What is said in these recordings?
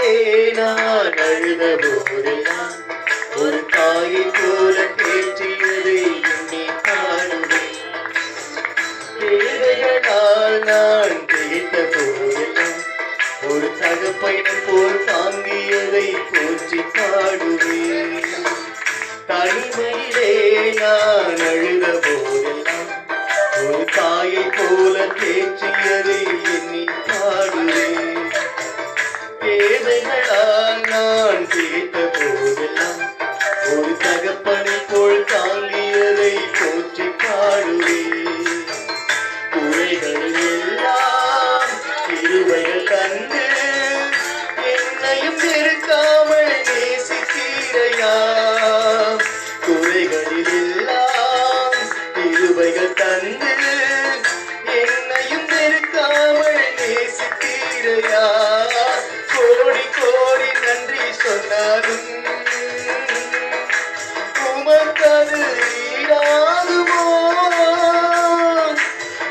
நான் அழுத போதெல்லாம் ஒரு தாயை போல தேற்றியதை எண்ணி காணுவேன். தேவைகளால் நான் திகைத்த போதெல்லாம் ஒரு தகப்பையன் போல் தாங்கியதை போற்றி பாடுவேன். தனிமையிலே நான் அழுத போதெல்லாம் ஒரு தாயை போல தேற்றியதை எண்ணி பாடுவேன். தேவைகளால் நான் திகைத்த போதெல்லாம் ஒரு தகப்பனை போல் தாங்கியதை போற்றி பாடுவேன். குறைகளில் எல்லாம் கிருபைகள் தந்து என்னையும் வெறுக்காமல் நேசித்தீரையா. குறைகளில் எல்லாம் கிருபைகள் தந்து என்னையும் வெறுக்காமல் நேசித்தீரையா. கோடி கோடி நன்றி சொன்னாலும் உமக்கது ஈடாகுமோ.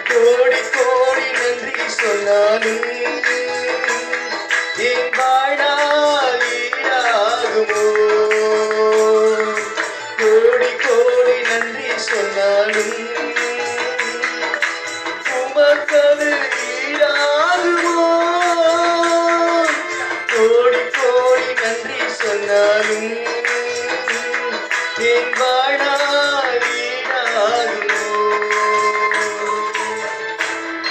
கோடி கோடி நன்றி சொன்னாலும் என் வாழ்நாள் ஈடாகுமோ. கோடி கோடி நன்றி சொன்னாலும் உமக்கது ஈடாகுமோ. கோடி கோடி நன்றி சொன்னாலும் என் வாழ்நாள்